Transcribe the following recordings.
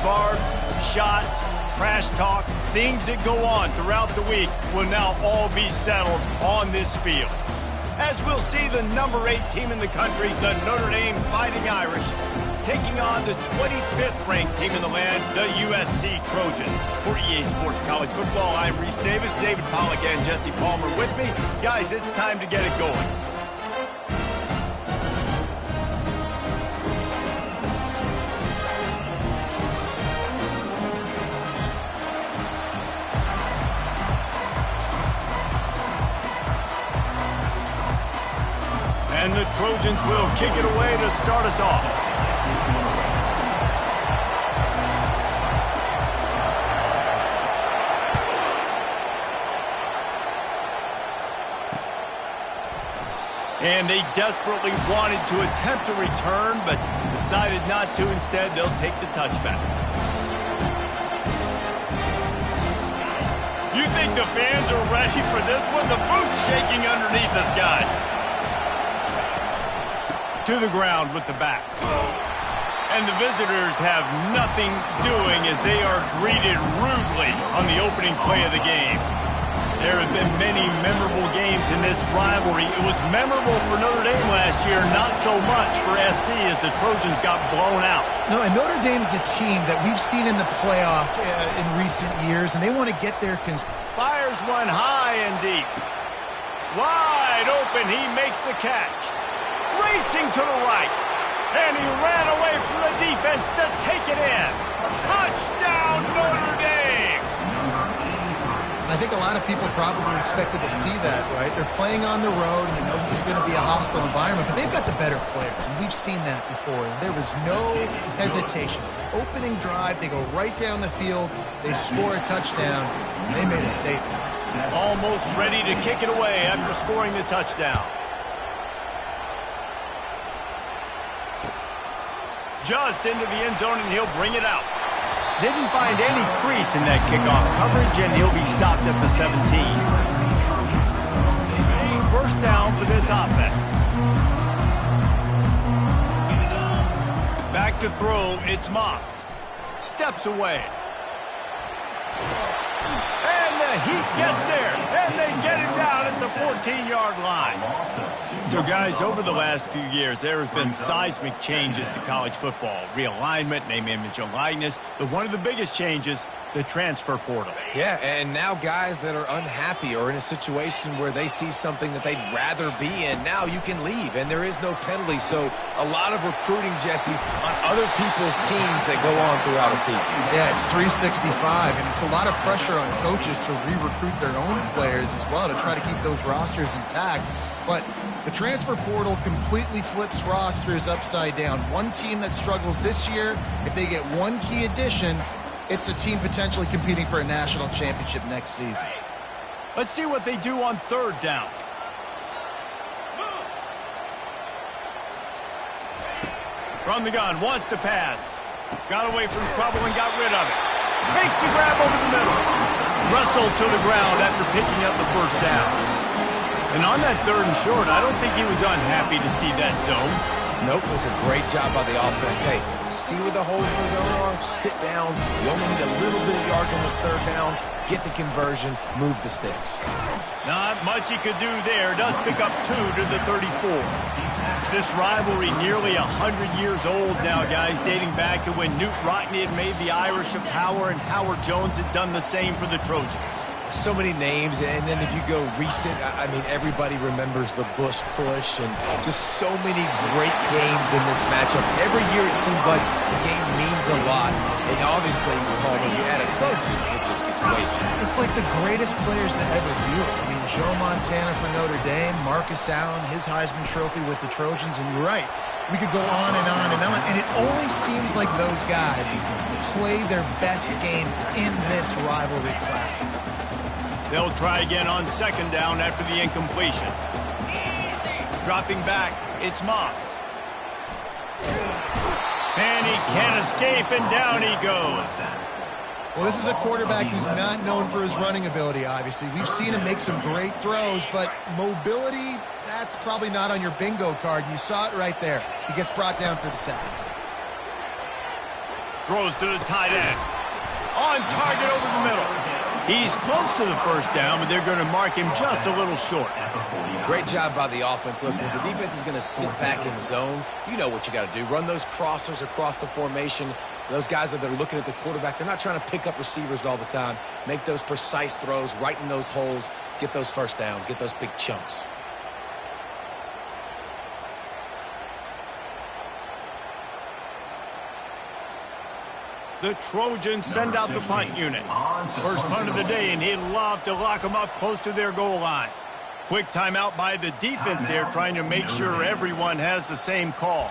barbs, shots, trash talk, things that go on throughout the week will now all be settled on this field. As we'll see the number 8 team in the country, the Notre Dame Fighting Irish, taking on the 25th ranked team in the land, the USC Trojans. For EA Sports College Football, I'm Reese Davis, David Pollack and Jesse Palmer with me. Guys, it's time to get it going. And the Trojans will kick it away to start us off. And they desperately wanted to attempt a return, but decided not to. Instead, they'll take the touchback. You think the fans are ready for this one? The booth's shaking underneath us, guys. To the ground with the back. And the visitors have nothing doing as they are greeted rudely on the opening play of the game. There have been many memorable games in this rivalry. It was memorable for Notre Dame last year, not so much for SC as the Trojans got blown out. No, and Notre Dame's a team that we've seen in the playoff in recent years, and they want to get their... Fires one high and deep. Wide open, he makes the catch. Racing to the right, and he ran away from the defense to take it in. Touchdown, Notre Dame! I think a lot of people probably expected to see that, right? They're playing on the road, and they know this is going to be a hostile environment, but they've got the better players, and we've seen that before. And there was no hesitation. Opening drive, they go right down the field, they score a touchdown, and they made a statement. Almost ready to kick it away after scoring the touchdown. Just into the end zone, and he'll bring it out. Didn't find any crease in that kickoff coverage, and he'll be stopped at the 17. First down for this offense. Back to throw, it's Moss. Steps away. And the heat gets there, and they get him down at the 14-yard line. So, guys, over the last few years, there have been seismic changes to college football. Realignment, name, image, and likeness. But one of the biggest changes, the transfer portal. Yeah, and now guys that are unhappy or in a situation where they see something that they'd rather be in, now you can leave, and there is no penalty. So a lot of recruiting, Jesse, on other people's teams that go on throughout a season. Yeah, it's 365, and it's a lot of pressure on coaches to re-recruit their own players as well to try to keep those rosters intact. But the transfer portal completely flips rosters upside down. One team that struggles this year, if they get one key addition, it's a team potentially competing for a national championship next season. Let's see what they do on third down. From the gun, wants to pass. Got away from trouble and got rid of it. Makes the grab over the middle. Wrestled to the ground after picking up the first down. And on that third and short, I don't think he was unhappy to see that zone. Nope, it was a great job by the offense. Hey, see where the holes in the zone are? Sit down. You only need a little bit of yards on this third down. Get the conversion. Move the sticks. Not much he could do there. Does pick up 2 to the 34. This rivalry nearly 100 years old now, guys, dating back to when Newt Rockne had made the Irish a power and Howard Jones had done the same for the Trojans. So many names, and then if you go recent, I mean, everybody remembers the Bush push and just so many great games in this matchup. Every year it seems like the game means a lot, and obviously, Paul, when you add a trophy, it just gets way better. It's like the greatest players to ever do it. I mean, Joe Montana for Notre Dame, Marcus Allen, his Heisman Trophy with the Trojans, and you're right. We could go on and on and on, and it always seems like those guys play their best games in this rivalry classic. They'll try again on second down after the incompletion. Dropping back, it's Moss. And he can't escape, and down he goes. Well, this is a quarterback who's not known for his running ability, obviously. We've seen him make some great throws, but mobility, that's probably not on your bingo card. You saw it right there. He gets brought down for the sack. Throws to the tight end. On target over the middle. He's close to the first down, but they're going to mark him just a little short. Great job by the offense. Listen, if the defense is going to sit back in zone, you know what you got to do. Run those crossers across the formation. Those guys that are looking at the quarterback, they're not trying to pick up receivers all the time. Make those precise throws, right in those holes, get those first downs, get those big chunks. The Trojans send out the punt unit. First punt of the day, and he'd love to lock them up close to their goal line. Quick timeout by the defense there, trying to make sure everyone has the same call.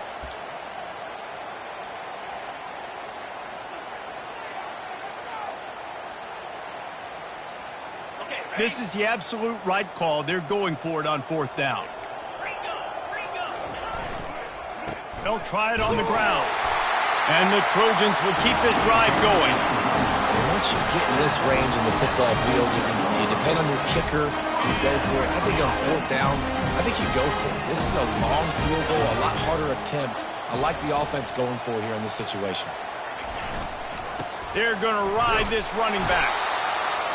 This is the absolute right call. They're going for it on fourth down. They'll try it on the ground. And the Trojans will keep this drive going. Once you get in this range in the football field, you depend on your kicker. You go for it. I think on fourth down, I think you go for it. This is a long field goal, a lot harder attempt. I like the offense going for it here in this situation. They're going to ride this running back.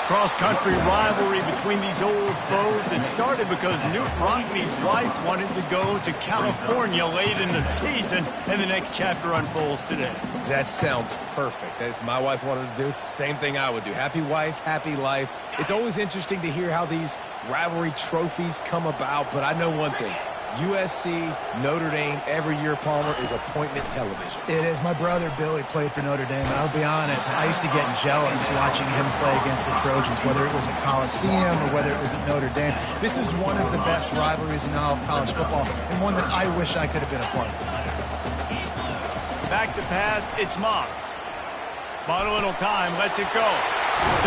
Cross-country rivalry between these old foes. It started because Newt Rockney's wife wanted to go to California late in the season, and the next chapter unfolds today. That sounds perfect. If my wife wanted to do the same thing I would do. Happy wife, happy life. It's always interesting to hear how these rivalry trophies come about, but I know one thing. USC, Notre Dame, every year, Palmer, is appointment television. It is. My brother Billy played for Notre Dame, and I'll be honest, I used to get jealous watching him play against the Trojans, whether it was at Coliseum or whether it was at Notre Dame. This is one of the best rivalries in all of college football, and one that I wish I could have been a part of. Back to pass, it's Moss. Bought a little time, lets it go.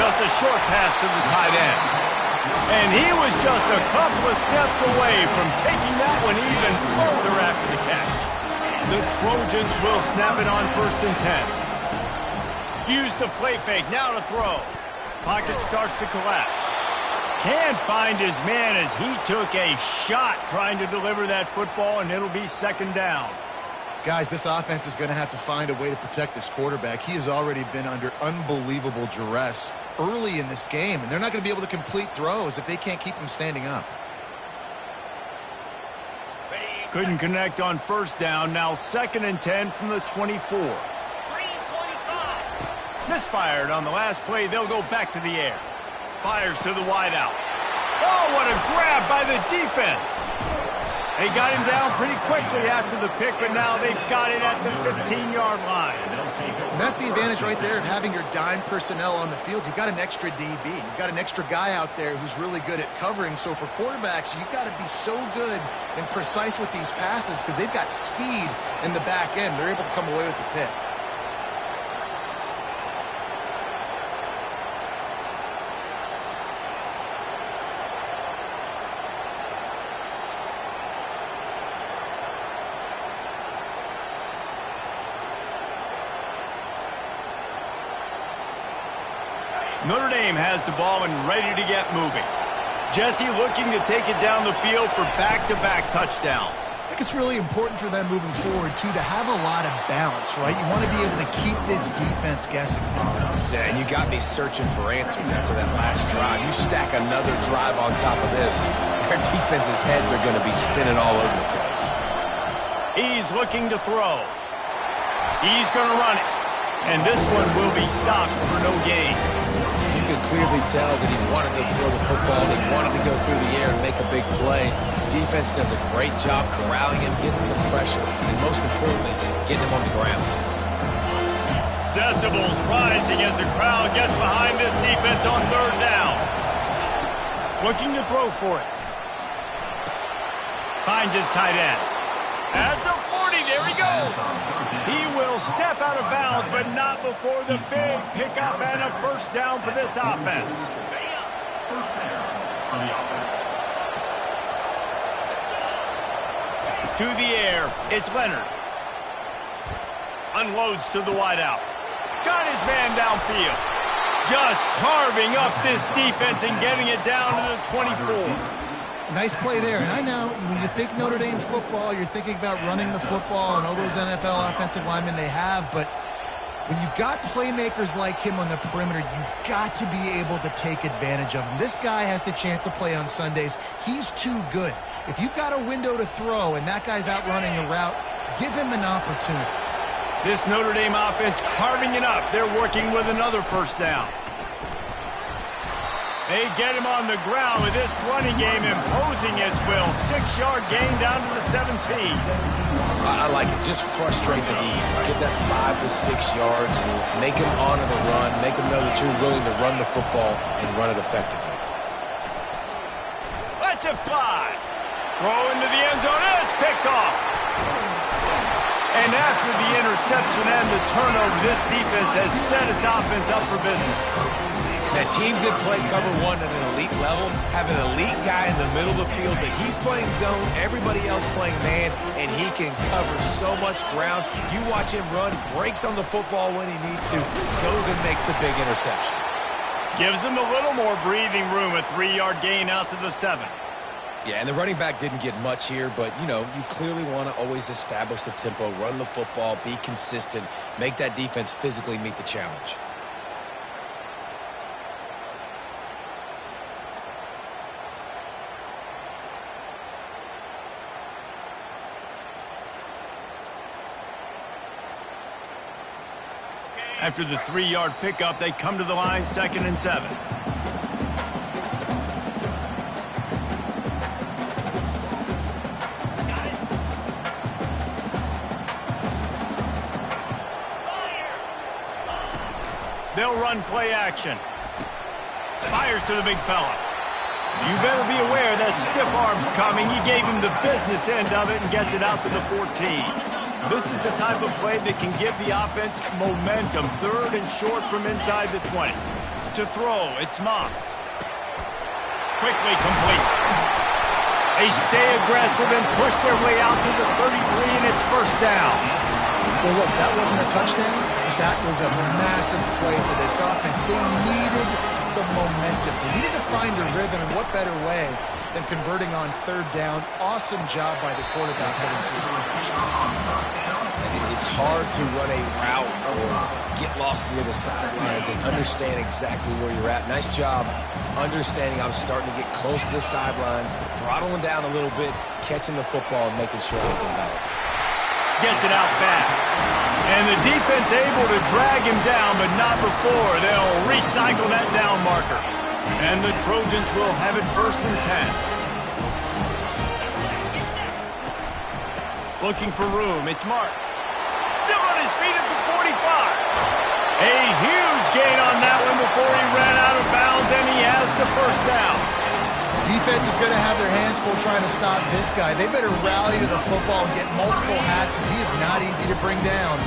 Just a short pass to the tight end. And he was just a couple of steps away from taking that one even further after the catch. The Trojans will snap it on 1st and 10. Use the play fake, now to throw. Pocket starts to collapse. Can't find his man as he took a shot trying to deliver that football, and it'll be 2nd down. Guys, this offense is going to have to find a way to protect this quarterback. He has already been under unbelievable duress early in this game, and they're not going to be able to complete throws if they can't keep him standing up. Couldn't connect on 1st down. Now 2nd and 10 from the 24. Misfired on the last play. They'll go back to the air. Fires to the wideout. Oh, what a grab by the defense. They got him down pretty quickly after the pick, but now they've got it at the 15-yard line. And that's the advantage right there of having your dime personnel on the field. You've got an extra DB. You've got an extra guy out there who's really good at covering. So for quarterbacks, you've got to be so good and precise with these passes because they've got speed in the back end. They're able to come away with the pick. Notre Dame has the ball and ready to get moving. Jesse looking to take it down the field for back-to-back touchdowns. I think it's really important for them moving forward, too, to have a lot of balance, right? You want to be able to keep this defense guessing. Yeah, and you got me searching for answers after that last drive. You stack another drive on top of this, their defense's heads are going to be spinning all over the place. He's looking to throw. He's going to run it. And this one will be stopped for no gain. You could clearly tell that he wanted to throw the football. He wanted to go through the air and make a big play. Defense does a great job corralling him, getting some pressure, and most importantly, getting him on the ground. Decibels rising as the crowd gets behind this defense on 3rd down. Looking to throw for it. Finds his tight end. At the 40, there he goes. He will step out of bounds, but not before the big pickup and a 1st down for this offense. To the air, it's Leonard. Unloads to the wideout. Got his man downfield. Just carving up this defense and getting it down to the 24. Nice play there. And I know when you think Notre Dame football, you're thinking about running the football and all those NFL offensive linemen they have. But When you've got playmakers like him on the perimeter, you've got to be able to take advantage of him. This guy has the chance to play on Sundays. He's too good. If you've got a window to throw and that guy's out running a route, give him an opportunity. This Notre Dame offense carving it up. They're working with another first down. They get him on the ground with this running game imposing its will. 6-yard gain down to the 17. I like it. Just frustrate the defense. Get that 5 to 6 yards. Make them honor the run. Make them know that you're willing to run the football and run it effectively. Let's it fly. Throw into the end zone. And it's picked off. And after the interception and the turnover, this defense has set its offense up for business. Now, teams that play cover one at an elite level have an elite guy in the middle of the field that he's playing zone, everybody else playing man, and he can cover so much ground. You watch him run, breaks on the football when he needs to, goes and makes the big interception. Gives him a little more breathing room, a 3-yard gain out to the 7. Yeah, and the running back didn't get much here, but, you know, you clearly want to always establish the tempo, run the football, be consistent, make that defense physically meet the challenge. After the 3-yard pickup, they come to the line, 2nd and 7. They'll run play action. Fires to the big fella. You better be aware that stiff arm's coming. He gave him the business end of it and gets it out to the 14. This is the type of play that can give the offense momentum. 3rd and short from inside the 20. To throw, it's Moss. Quickly complete. They stay aggressive and push their way out to the 33, and it's first down. Well, look, that wasn't a touchdown. That was a massive play for this offense. They needed some momentum. They needed to find a rhythm, and what better way than converting on 3rd down. Awesome job by the quarterback getting to his position. It's hard to run a route or get lost near the sidelines and understand exactly where you're at. Nice job understanding I'm starting to get close to the sidelines, throttling down a little bit, catching the football and making sure it's in bounds. Gets it out fast. And the defense able to drag him down, but not before. They'll recycle that down marker. And the Trojans will have it 1st and 10. Looking for room. It's Marks. Still on his feet at the 45. A huge gain on that one before he ran out of bounds, and he has the first down. Defense is going to have their hands full trying to stop this guy. They better rally to the football and get multiple hats because he is not easy to bring down.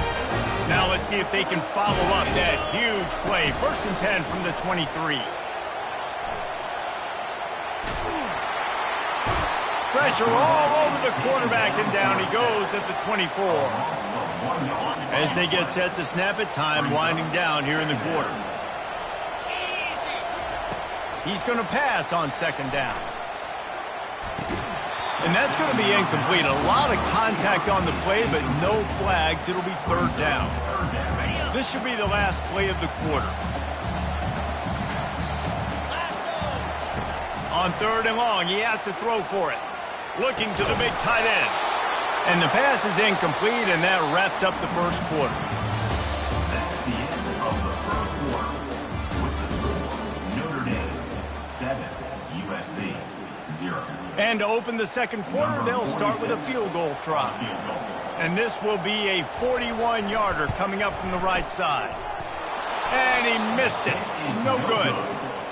Now let's see if they can follow up that huge play. 1st and 10 from the 23. Pressure all over the quarterback, and down he goes at the 24. As they get set to snap it, time winding down here in the quarter. He's going to pass on 2nd down. And that's going to be incomplete. A lot of contact on the play, but no flags. It'll be 3rd down. This should be the last play of the quarter. On 3rd and long, he has to throw for it. Looking to the big tight end. And the pass is incomplete, and that wraps up the first quarter. That's the end of the first quarter. With the score, Notre Dame 7, USC 0. And to open the second quarter, they'll start with a field goal try. And this will be a 41-yarder coming up from the right side. And he missed it. No good.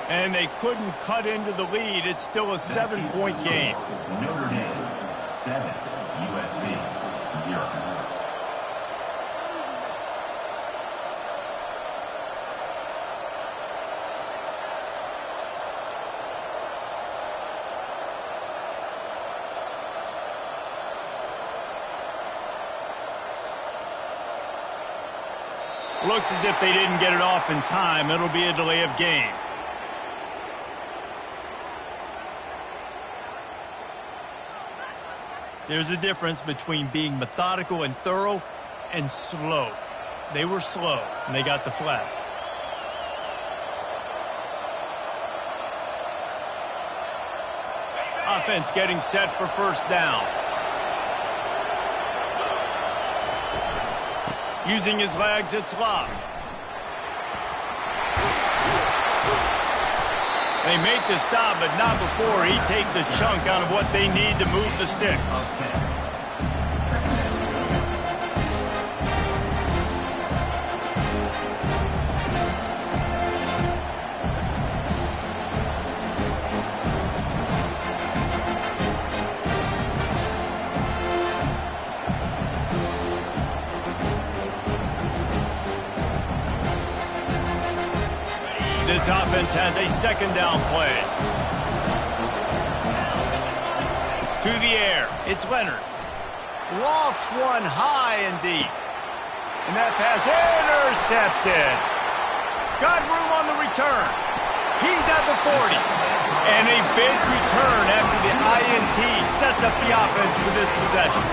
And they couldn't cut into the lead. It's still a 7-point game. Notre Dame 7, USC 0. Looks as if they didn't get it off in time. It'll be a delay of game. There's a difference between being methodical and thorough and slow. They were slow, and they got the flag. Offense getting set for first down. Using his legs, it's Love. They make the stop, but not before he takes a chunk out of what they need to move the sticks. This offense has a second down play. To the air, it's Leonard. Lofts one high and deep. And that pass intercepted. Got room on the return. He's at the 40. And a big return after the INT sets up the offense for this possession.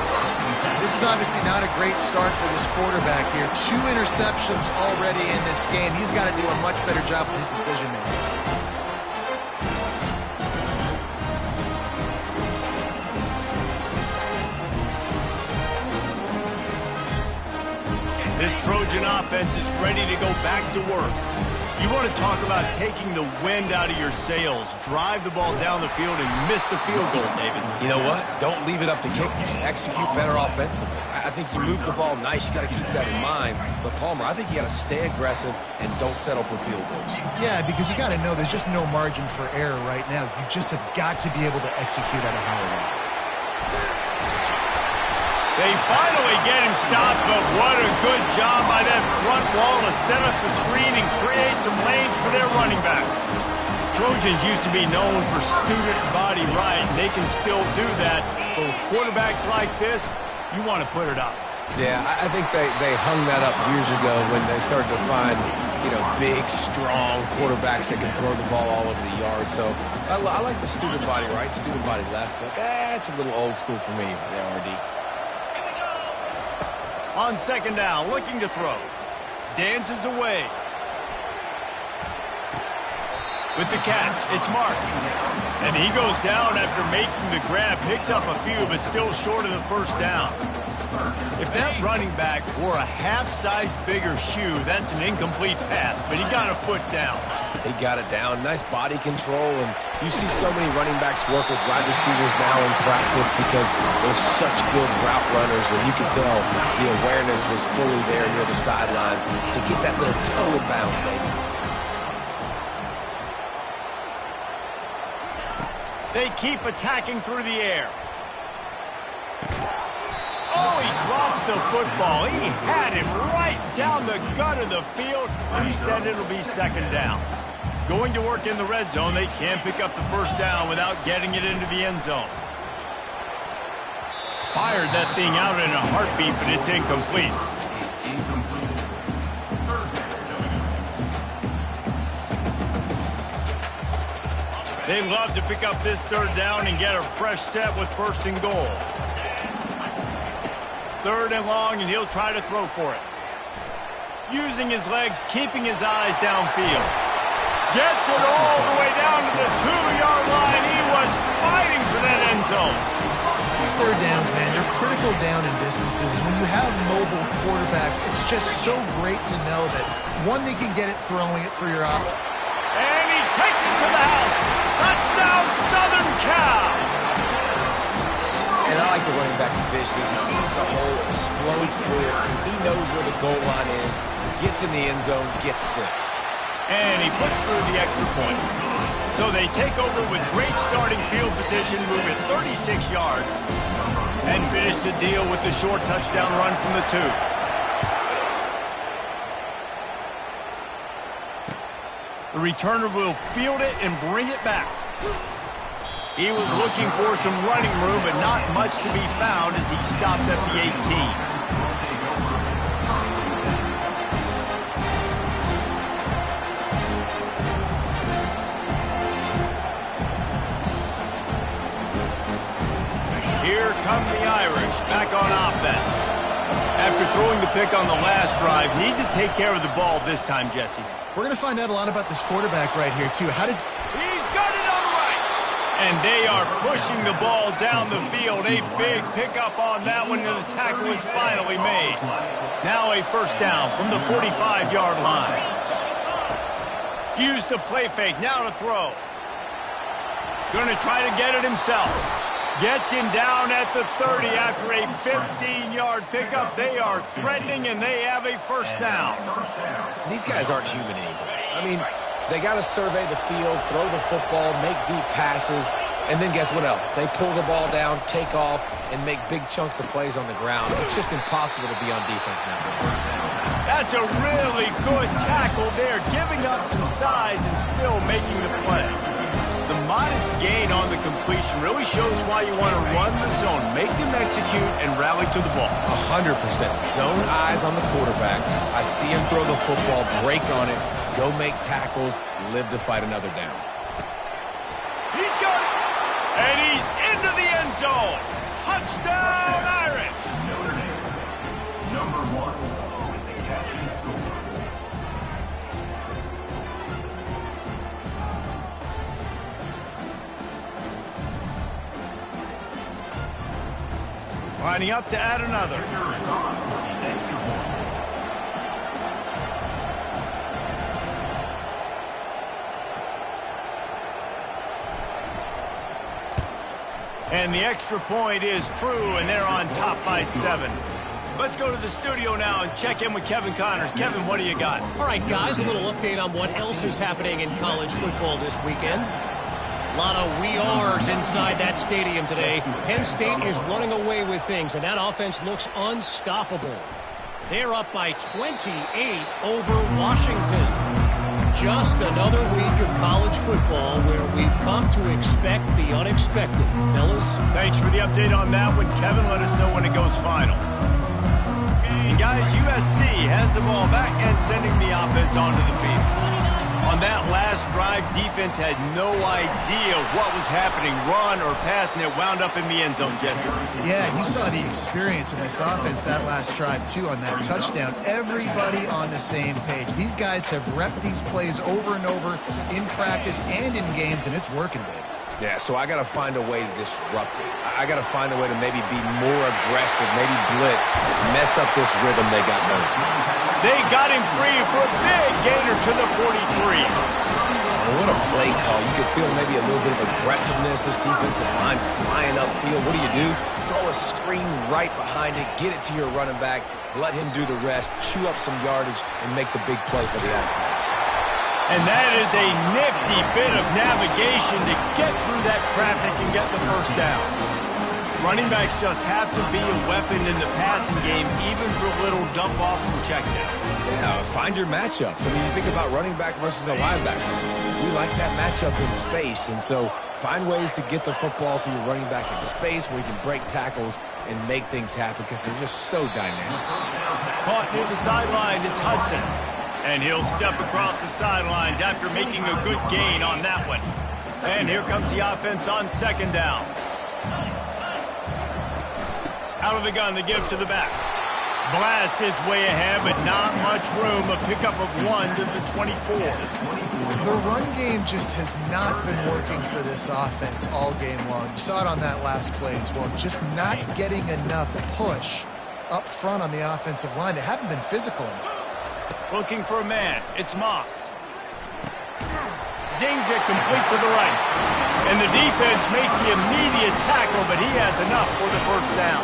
This is obviously not a great start for this quarterback here. 2 interceptions already in this game. He's got to do a much better job with his decision-making. This Trojan offense is ready to go back to work. You want to talk about taking the wind out of your sails. Drive the ball down the field and miss the field goal, David. You know what? Don't leave it up to kickers. Execute better offensively. I think you move the ball nice. You got to keep that in mind. But, Palmer, I think you got to stay aggressive and don't settle for field goals. Yeah, because you got to know there's just no margin for error right now. You just have got to be able to execute at a higher level. They finally get him stopped, but what a good job by that front wall to set up the screen and create some lanes for their running back. Trojans used to be known for student body right, and they can still do that. But with quarterbacks like this, you want to put it up. Yeah, I think they hung that up years ago when they started to find, big, strong quarterbacks that can throw the ball all over the yard. So I like the student body right, student body left, but that's a little old school for me, the RD. On second down, looking to throw. Dances away. With the catch, it's Marks. And he goes down after making the grab, picks up a few, but still short of the first down. If that running back wore a half-size bigger shoe, that's an incomplete pass, but he got a foot down. He got it down. Nice body control, and you see so many running backs work with wide receivers now in practice because they're such good route runners, and you can tell the awareness was fully there near the sidelines to get that little toe in bounds, baby. They keep attacking through the air. Oh, he drops the football. He had him right down the gut of the field. Instead, it'll be second down. Going to work in the red zone, they can't pick up the first down without getting it into the end zone. Fired that thing out in a heartbeat, but it's incomplete. They love to pick up this third down and get a fresh set with first and goal. Third and long, and he'll try to throw for it. Using his legs, keeping his eyes downfield. Gets it all the way down to the 2-yard line. He was fighting for that end zone. These third downs, man, they're critical down in distances. When you have mobile quarterbacks, it's just so great to know that, one, they can get it throwing it through your eye. And he takes it to the house. Touchdown, Southern Cal. And I like the running back's vision. He sees the hole, explodes through it. He knows where the goal line is, gets in the end zone, gets 6. And he puts through the extra point. So they take over with great starting field position, move it 36 yards, and finish the deal with the short touchdown run from the 2. The returner will field it and bring it back. He was looking for some running room, but not much to be found as he stops at the 18. Here come the Irish back on offense. After throwing the pick on the last drive, need to take care of the ball this time, Jesse. We're going to find out a lot about this quarterback right here, too. He's got it on the right. And they are pushing the ball down the field. A big pickup on that one, and the tackle is finally made. Now a first down from the 45-yard line. Use the play fake. Now to throw. Going to try to get it himself. Gets him down at the 30 after a 15-yard pickup. They are threatening, and they have a first down. These guys aren't human anymore. I mean, they got to survey the field, throw the football, make deep passes, and then guess what else? They pull the ball down, take off, and make big chunks of plays on the ground. It's just impossible to be on defense nowadays. That's a really good tackle there, giving up some size and still making the play. The modest gain on the completion really shows why you want to run the zone, make them execute, and rally to the ball. 100%. Zone eyes on the quarterback. I see him throw the football, break on it, go make tackles, live to fight another down. He's got it! And he's into the end zone! Touchdown, Irish! Notre Dame, number 1 with the catch and score. Lining up to add another. Kicker is on for the extra point. And the extra point is true, and they're on top by 7. Let's go to the studio now and check in with Kevin Connors. Kevin, what do you got? All right, guys, a little update on what else is happening in college football this weekend. A lot of we are's inside that stadium today. Penn State is running away with things, and that offense looks unstoppable. They're up by 28 over Washington. Just another week of college football where we've come to expect the unexpected. Fellas? Thanks for the update on that one, Kevin. Let us know when it goes final. And guys, USC has the ball back and sending the offense onto the field. On that last drive, defense had no idea what was happening, run or pass, and it wound up in the end zone, Jesse. Yeah, you saw the experience in this offense that last drive, too, on that touchdown. Everybody on the same page. These guys have repped these plays over and over in practice and in games, and it's working, baby. Yeah, so I got to find a way to disrupt it. I got to find a way to maybe be more aggressive, maybe blitz, mess up this rhythm they got going. They got him free for a big gainer to the 43. And what a play call. You could feel maybe a little bit of aggressiveness, this defensive line flying upfield. What do? Throw a screen right behind it, get it to your running back, let him do the rest, chew up some yardage, and make the big play for the offense. And that is a nifty bit of navigation to get through that traffic and get the first down. Running backs just have to be a weapon in the passing game, even for little dump-offs and checkdowns. Yeah, find your matchups. I mean, you think about running back versus a linebacker. We like that matchup in space, and so find ways to get the football to your running back in space where you can break tackles and make things happen because they're just so dynamic. Caught near the sideline, it's Hudson. And he'll step across the sidelines after making a good gain on that one. And here comes the offense on second down. Out of the gun to give to the back. Blast is way ahead, but not much room. A pickup of 1 to the 24. The run game just has not been working for this offense all game long. You saw it on that last play as well. Just not getting enough push up front on the offensive line. They haven't been physical enough. Looking for a man. It's Moss. Zings it complete to the right. And the defense makes the immediate tackle, but he has enough for the first down.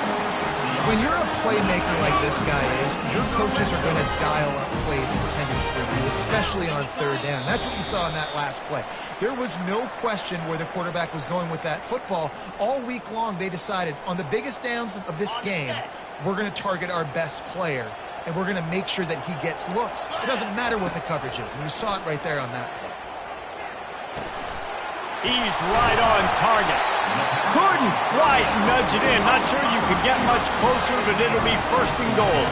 When you're a playmaker like this guy is, your coaches are going to dial up plays intended for you, especially on third down. That's what you saw in that last play. There was no question where the quarterback was going with that football. All week long, they decided on the biggest downs of this game, we're going to target our best player, and we're going to make sure that he gets looks. It doesn't matter what the coverage is, and you saw it right there on that play. He's right on target. Couldn't quite nudge it in. Not sure you could get much closer, but it'll be first and goal.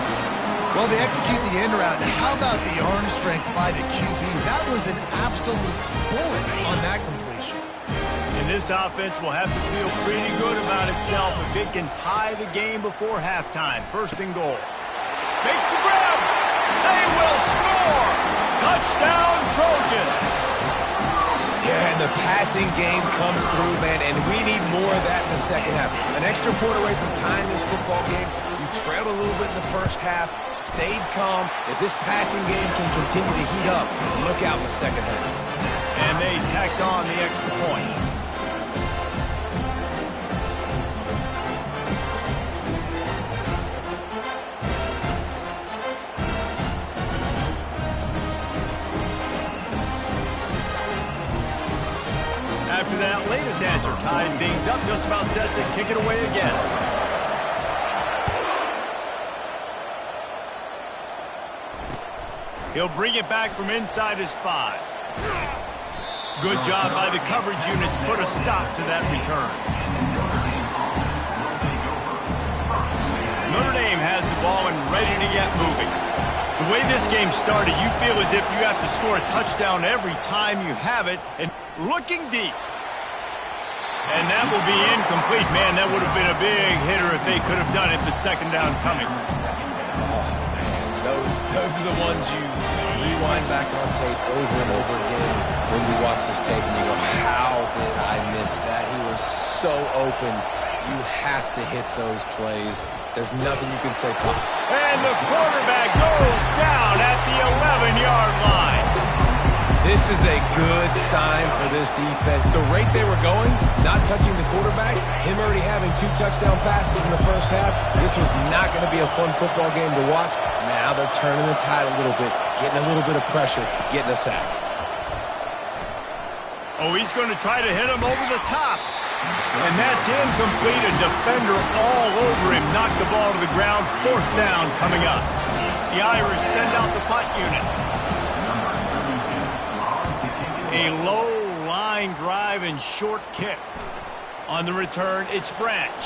Well, they execute the end route. How about the arm strength by the QB? That was an absolute bullet on that completion. And this offense will have to feel pretty good about itself if it can tie the game before halftime. First and goal. Makes the grab. They will score. Touchdown, Trojan. Yeah, and the passing game comes through, man, and we need more of that in the second half. An extra point away from tying this football game. You trailed a little bit in the first half, stayed calm. If this passing game can continue to heat up, look out in the second half. And they tacked on the extra point. After that latest answer tied things up, just about set to kick it away again. He'll bring it back from inside his 5. Good job by the coverage unit to put a stop to that return. Notre Dame has the ball and ready to get moving. The way this game started, you feel as if you have to score a touchdown every time you have it, and looking deep. And that will be incomplete. Man, that would have been a big hitter if they could have done it, the second down coming. Oh, man, those are the ones you rewind back on tape over and over again when you watch this tape and you go, how did I miss that? He was so open. You have to hit those plays. There's nothing you can say, Pop. And the quarterback goes down at the 11-yard line. This is a good sign for this defense. The rate they were going, not touching the quarterback, him already having 2 touchdown passes in the first half, this was not going to be a fun football game to watch. Now they're turning the tide a little bit, getting a little bit of pressure, getting a sack. Oh, he's going to try to hit him over the top. And that's incomplete. A defender all over him. Knocked the ball to the ground. 4th down coming up. The Irish send out the punt unit. A low line drive and short kick. On the return, it's Branch.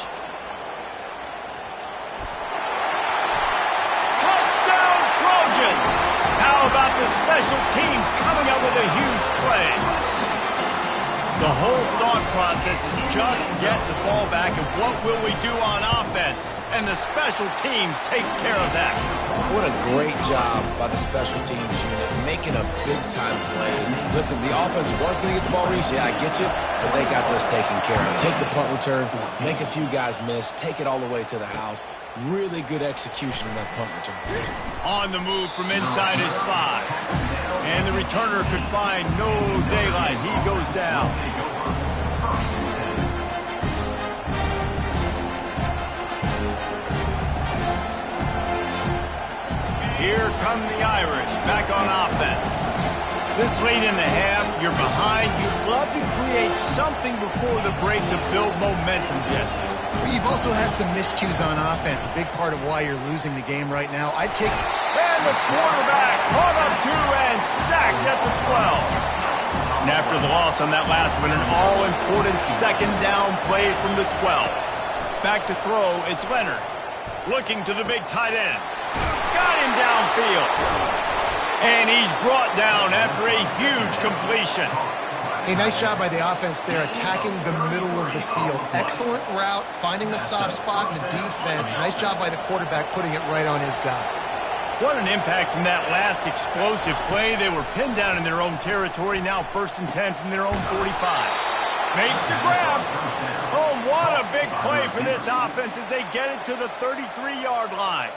Touchdown, Trojans! How about the special teams coming up with a huge play? The whole thought process is just get the ball back, and what will we do on offense? And the special teams takes care of that. What a great job by the special teams unit, making a big-time play. Listen, the offense was going to get the ball reached. Yeah, I get you, but they got this taken care of. Take the punt return, make a few guys miss, take it all the way to the house. Really good execution in that punt return. On the move from inside his 5. And the returner could find no daylight. He goes down. Here come the Irish back on offense. This late in the half, you're behind. You'd love to create something before the break to build momentum, Jesse. Well, you've also had some miscues on offense. A big part of why you're losing the game right now. I'd take... And the quarterback caught up to and sacked at the 12. And after the loss on that last one, an all-important second down play from the 12. Back to throw, it's Leonard. Looking to the big tight end. Got him downfield. And he's brought down after a huge completion. A nice job by the offense there, attacking the middle of the field. Excellent route, finding the soft spot in the defense. Nice job by the quarterback, putting it right on his guy. What an impact from that last explosive play. They were pinned down in their own territory. Now 1st and 10 from their own 45. Makes the grab. Oh, what a big play for this offense as they get it to the 33-yard line.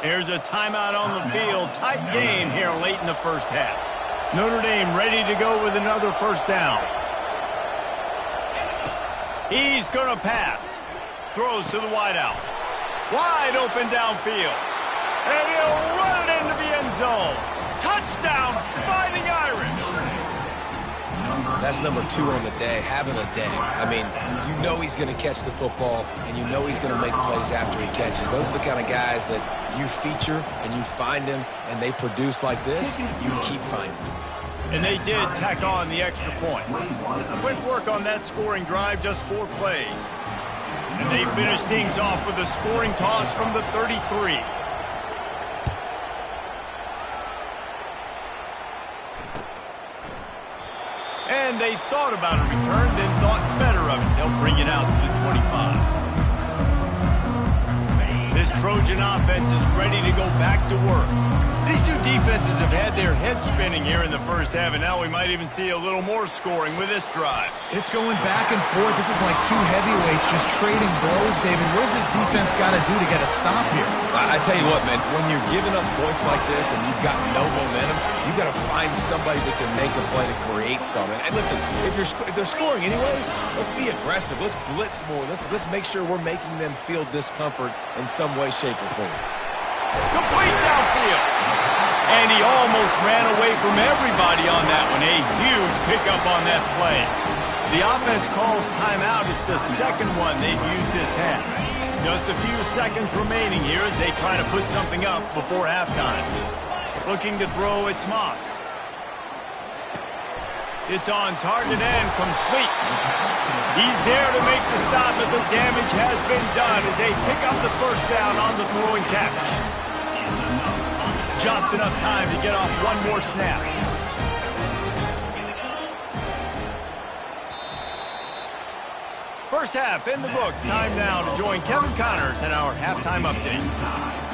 There's a timeout on the field. Tight game here late in the first half. Notre Dame ready to go with another 1st down. He's going to pass. Throws to the wideout. Wide open downfield. And he'll run it into the end zone. Touchdown, Fighting Irish. That's number 2 on the day, having a day. I mean, you know he's going to catch the football, and you know he's going to make plays after he catches. Those are the kind of guys that you feature, and you find them, and they produce like this, you keep finding them. And they did tack on the extra point. Quick work on that scoring drive, just 4 plays. And they finish things off with a scoring toss from the 33. And they thought about a return, then thought better of it. They'll bring it out to the 25. This Trojan offense is ready to go back to work. These two defenses have had their heads spinning here in the first half, and now we might even see a little more scoring with this drive. It's going back and forth. This is like two heavyweights just trading blows, David. What does this defense got to do to get a stop here? I tell you what, man, when you're giving up points like this and you've got no momentum, you got to find somebody that can make a play to create something. And listen, if they're scoring anyways, let's be aggressive. Let's blitz more. Let's make sure we're making them feel discomfort in some way, shape, or form. Complete downfield. And he almost ran away from everybody on that one. A huge pickup on that play. The offense calls timeout. It's the second one they've used this half. Just a few seconds remaining here as they try to put something up before halftime. Looking to throw, it's Moss. It's on target and complete. He's there to make the stop, but the damage has been done as they pick up the first down on the throwing catch. Just enough time to get off one more snap. First half in the books. Time now to join Kevin Connors in our halftime update.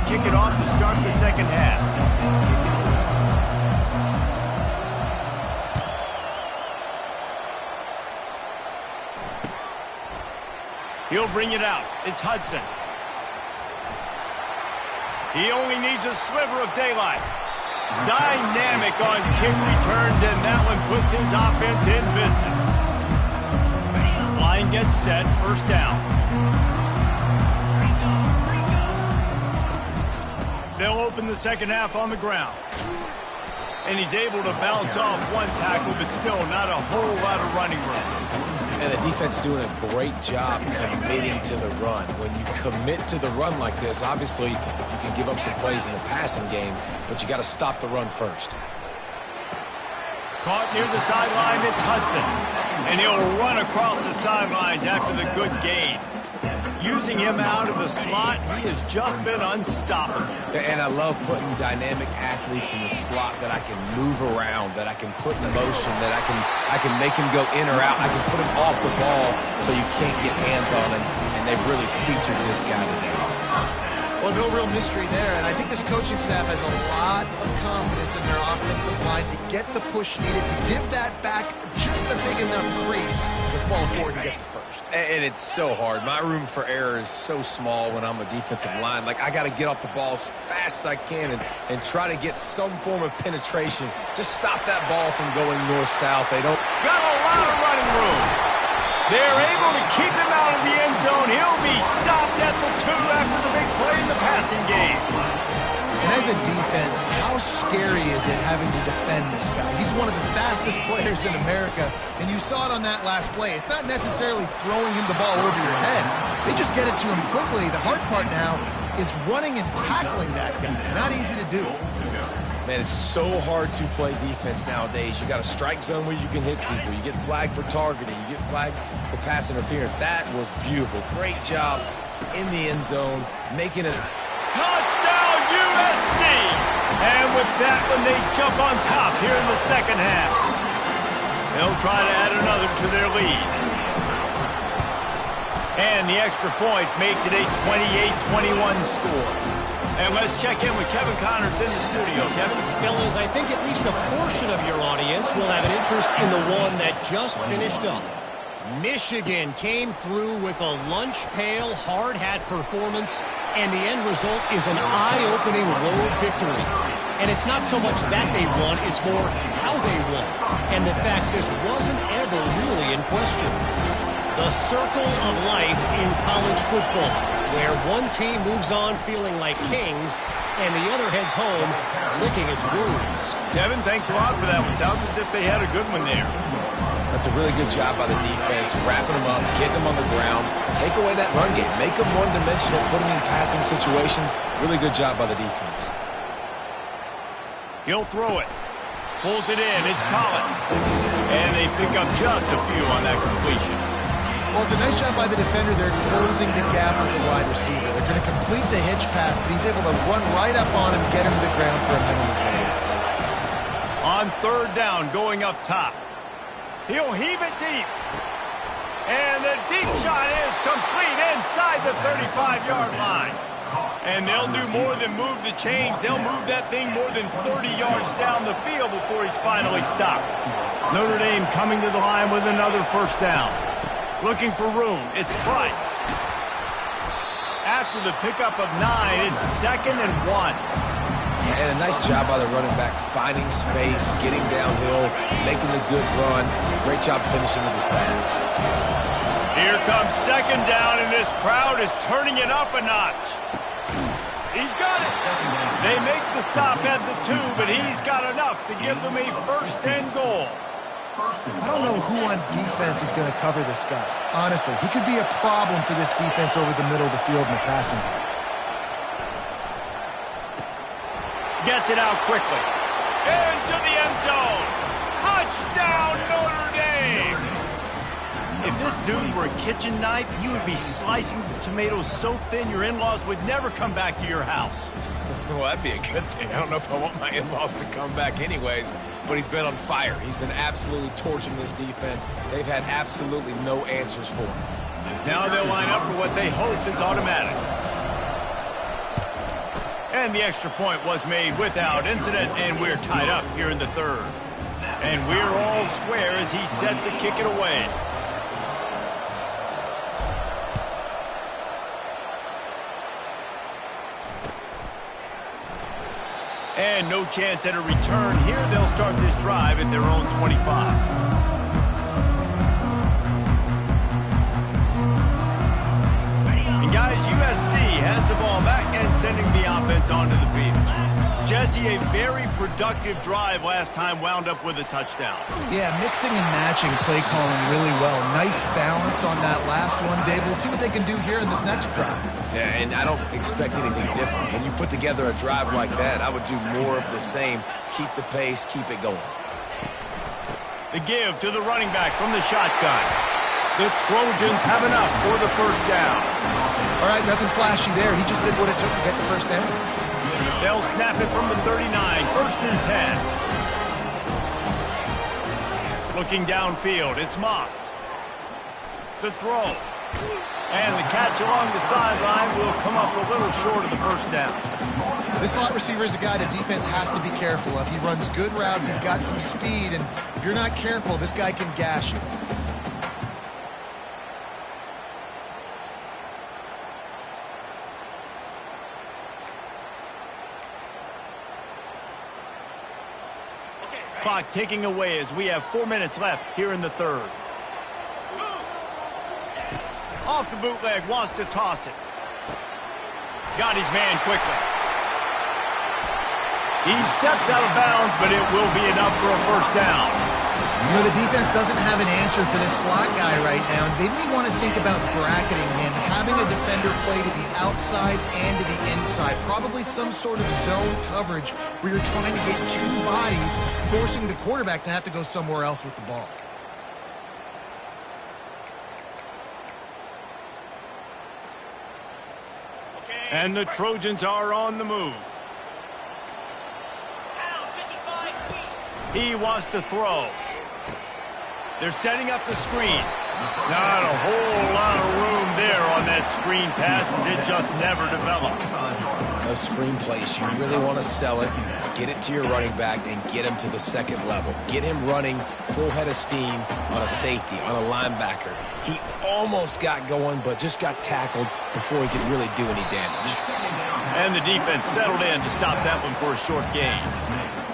Kick it off to start the second half. He'll bring it out. It's Hudson. He only needs a sliver of daylight. Dynamic on kick returns, and that one puts his offense in business. Line gets set. First down. They'll open the second half on the ground. And he's able to bounce off one tackle, but still not a whole lot of running room. And the defense doing a great job committing to the run. When you commit to the run like this, obviously you can give up some plays in the passing game, but you got to stop the run first. Caught near the sideline, it's Hudson. And he'll run across the sidelines after the good gain. Using him out of the slot, he has just been unstoppable. And I love putting dynamic athletes in the slot that I can move around, that I can put in motion, that I can make him go in or out. I can put him off the ball so you can't get hands on him, and they've really featured this guy today. Well, no real mystery there, and I think this coaching staff has a lot of confidence in their offensive line to get the push needed, to give that back just a big enough crease to fall forward and get the first. And it's so hard. My room for error is so small when I'm a defensive line. Like, I got to get off the ball as fast as I can and try to get some form of penetration. Just stop that ball from going north-south. They don't... Got a lot of running room. They're able to keep him out of the end zone. He'll be stopped at the 2 after the big play in the passing game. And as a defense, how scary is it having to defend this guy? He's one of the fastest players in America, and you saw it on that last play. It's not necessarily throwing him the ball over your head. They just get it to him quickly. The hard part now is running and tackling that guy. Not easy to do. Man, it's so hard to play defense nowadays. You got a strike zone where you can hit people. You get flagged for targeting. You get flagged for pass interference. That was beautiful. Great job in the end zone, making it. Touchdown, USC! And with that one, they jump on top here in the second half. They'll try to add another to their lead. And the extra point makes it a 28-21 score. And let's check in with Kevin Connors in the studio. Kevin? Fellas, I think at least a portion of your audience will have an interest in the one that just finished up. Michigan came through with a lunch pail, hard hat performance, and the end result is an eye-opening road victory. And it's not so much that they won, it's more how they won. And the fact this wasn't ever really in question. The circle of life in college football, where one team moves on feeling like kings and the other heads home licking its wounds. Kevin, thanks a lot for that one. Sounds as if they had a good one there. That's a really good job by the defense, wrapping them up, getting them on the ground, take away that run game, make them one-dimensional, put them in passing situations. Really good job by the defense. He'll throw it. Pulls it in. It's Collins. And they pick up just a few on that completion. Well, it's a nice job by the defender. They're closing the gap with the wide receiver. They're going to complete the hitch pass, but he's able to run right up on him, get him to the ground for a penalty play. On third down, going up top. He'll heave it deep. And the deep shot is complete inside the 35-yard line. And they'll do more than move the chains. They'll move that thing more than 30 yards down the field before he's finally stopped. Notre Dame coming to the line with another first down. Looking for room. It's Price. After the pickup of 9, it's 2nd and 1. And a nice job by the running back, finding space, getting downhill, making a good run. Great job finishing with his pads. Here comes 2nd down, and this crowd is turning it up a notch. He's got it. They make the stop at the 2, but he's got enough to give them a 1st and goal. I don't know who on defense is going to cover this guy. Honestly, he could be a problem for this defense over the middle of the field in the passing game. Gets it out quickly. Into the end zone. Touchdown, Notre Dame. If this dude were a kitchen knife, you would be slicing the tomatoes so thin your in-laws would never come back to your house. Well, that'd be a good thing. I don't know if I want my in-laws to come back anyways, but he's been on fire. He's been absolutely torching this defense. They've had absolutely no answers for him. Now they'll line up for what they hope is automatic. And the extra point was made without incident, and we're tied up here in the 3rd. And we're all square as he's set to kick it away. And no chance at a return here. They'll start this drive at their own 25. And guys, USC has the ball back and sending the offense onto the field. Jesse, a very productive drive last time wound up with a touchdown. Yeah, mixing and matching play calling really well. Nice balance on that last one, Dave. Let's see what they can do here in this next drive. Yeah, and I don't expect anything different. When you put together a drive like that, I would do more of the same. Keep the pace, keep it going. The give to the running back from the shotgun. The Trojans have enough for the 1st down. All right, nothing flashy there. He just did what it took to get the 1st down. They'll snap it from the 39, 1st and 10. Looking downfield, it's Moss. The throw. And the catch along the sideline will come up a little short of the 1st down. This slot receiver is a guy the defense has to be careful of. He runs good routes, he's got some speed, and if you're not careful, this guy can gash you. Clock ticking away as we have 4 minutes left here in the 3rd. Off the bootleg, wants to toss it. Got his man quickly. He steps out of bounds, but it will be enough for a 1st down. You know, the defense doesn't have an answer for this slot guy right now. They may want to think about bracketing him, having a defender play to the outside and to the inside. Probably some sort of zone coverage where you're trying to get 2 bodies, forcing the quarterback to have to go somewhere else with the ball. And the Trojans are on the move. He wants to throw. They're setting up the screen. Not a whole lot of room there on that screen pass as it just never developed. Those screen plays, you really want to sell it, get it to your running back, and get him to the 2nd level. Get him running full head of steam on a safety, on a linebacker. He almost got going, but just got tackled before he could really do any damage. And the defense settled in to stop that one for a short gain.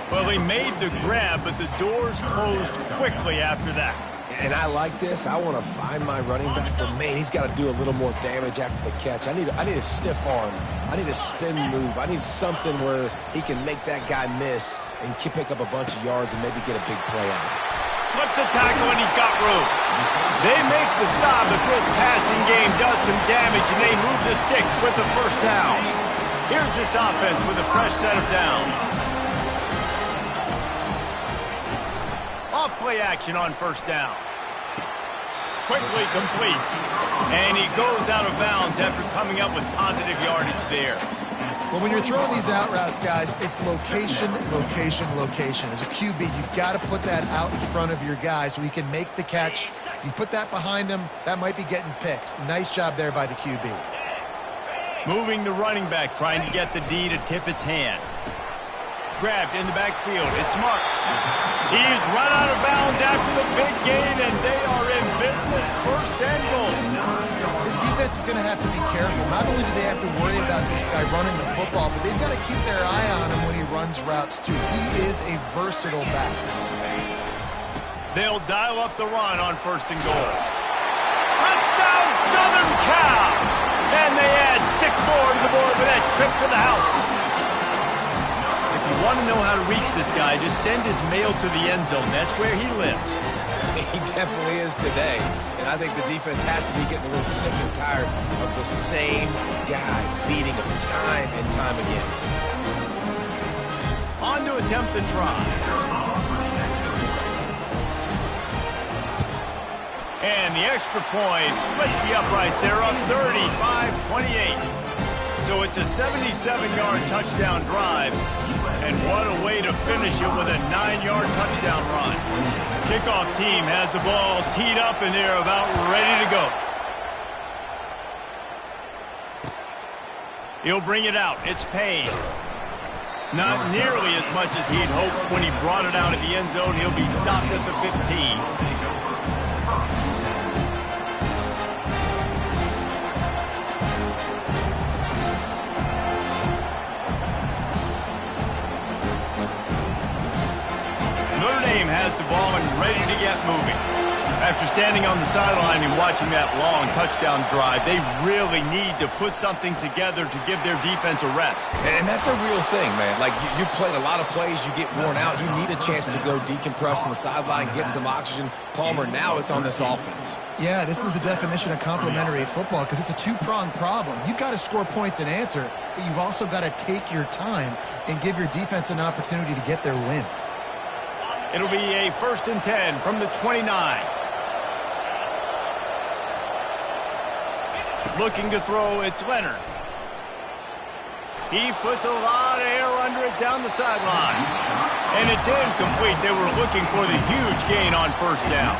Well, he made the grab, but the doors closed quickly after that. And I like this. I want to find my running back, but man, he's got to do a little more damage after the catch. I need a stiff arm. I need a spin move. I need something where he can make that guy miss and pick up a bunch of yards and maybe get a big play out of it. Slips a tackle and he's got room. They make the stop, but this passing game does some damage, and they move the sticks with the 1st down. Here's this offense with a fresh set of downs. play action on first down. Quickly complete. And he goes out of bounds after coming up with positive yardage there. Well, when you're throwing these out routes, guys, it's location, location, location. As a QB, you've got to put that out in front of your guy so he can make the catch. You put that behind him, that might be getting picked. Nice job there by the QB. Moving the running back, trying to get the D to tip its hand. Grabbed in the backfield. It's marked. He's run out of bounds after the big gain, and they are in business. First and goal. This defense is going to have to be careful. Not only do they have to worry about this guy running the football, but they've got to keep their eye on him when he runs routes, too. He is a versatile back. They'll dial up the run on first and goal. Touchdown, Southern Cal! And they add 6 more to the board with that trip to the house. If you want to know how to reach this guy, just send his mail to the end zone. That's where he lives. He definitely is today. And I think the defense has to be getting a little sick and tired of the same guy beating him time and time again. On to attempt the try. And the extra point splits the uprights. They're up 35-28. So it's a 77-yard touchdown drive. And what a way to finish it with a 9-yard touchdown run. Kickoff team has the ball teed up, and they're about ready to go. He'll bring it out. It's Payne. Not nearly as much as he'd hoped when he brought it out at the end zone. He'll be stopped at the 15. Notre Dame has the ball and ready to get moving. After standing on the sideline and watching that long touchdown drive, they really need to put something together to give their defense a rest. And that's a real thing, man. Like, you played a lot of plays, you get worn out. You need a chance to go decompress on the sideline, get some oxygen. Palmer, now it's on this offense. Yeah, this is the definition of complementary football because it's a two-pronged problem. You've got to score points and answer, but you've also got to take your time and give your defense an opportunity to get their win. It'll be a 1st and 10 from the 29. Looking to throw, it's Leonard. He puts a lot of air under it down the sideline. And it's incomplete. They were looking for the huge gain on first down.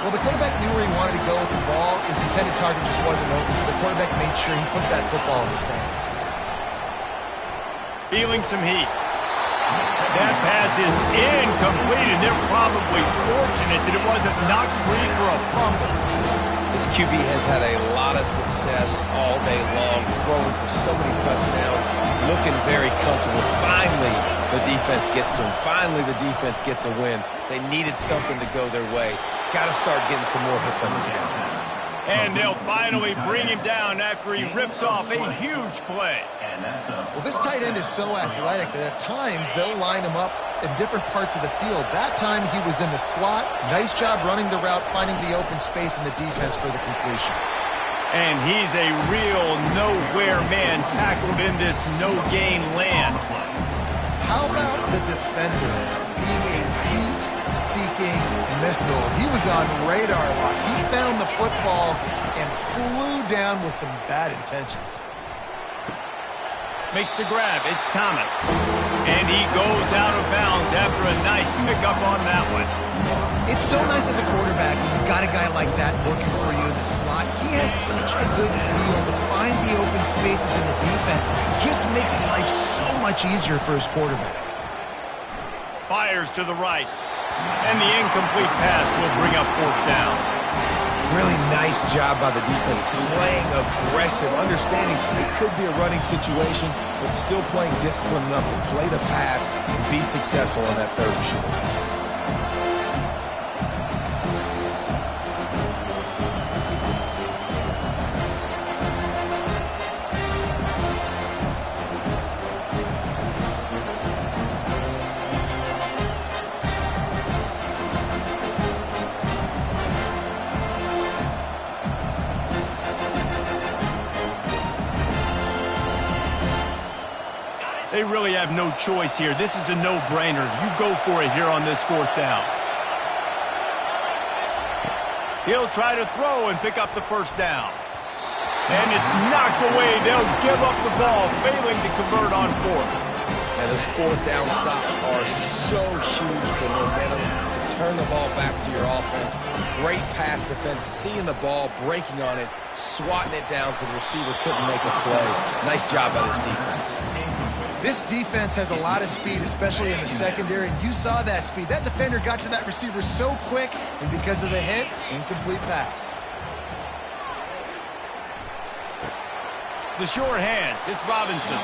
Well, the quarterback knew where he wanted to go with the ball. His intended target just wasn't open, so the quarterback made sure he put that football in the stands. Feeling some heat. That pass is incomplete, and they're probably fortunate that it wasn't knocked free for a fumble. This QB has had a lot of success all day long, throwing for so many touchdowns, looking very comfortable. Finally, the defense gets to him. Finally, the defense gets a win. They needed something to go their way. Got to start getting some more hits on this guy. And they'll finally bring him down after he rips off a huge play. Well, this tight end is so athletic that at times they'll line him up in different parts of the field. That time he was in the slot. Nice job running the route, finding the open space in the defense for the completion. And he's a real nowhere man tackled in this no-gain land. How about the defender being a heat-seeking missile? He was on radar lock. He found the football and flew down with some bad intentions. Makes the grab. It's Thomas. And he goes out of bounds after a nice pickup on that one. It's so nice as a quarterback when you've got a guy like that working for you in the slot. He has such a good feel to find the open spaces in the defense. Just makes life so much easier for his quarterback. Fires to the right. And the incomplete pass will bring up 4th down. Really nice job by the defense, playing aggressive, understanding it could be a running situation, but still playing disciplined enough to play the pass and be successful on that 3rd and short. They really have no choice here. This is a no-brainer. You go for it here on this 4th down. He'll try to throw and pick up the first down. And it's knocked away. They'll give up the ball, failing to convert on fourth. And those fourth down stops are so huge for momentum to turn the ball back to your offense. Great pass defense, seeing the ball, breaking on it, swatting it down so the receiver couldn't make a play. Nice job by this defense. This defense has a lot of speed, especially in the secondary, and you saw that speed. That defender got to that receiver so quick, and because of the hit, incomplete pass. The short hands, it's Robinson.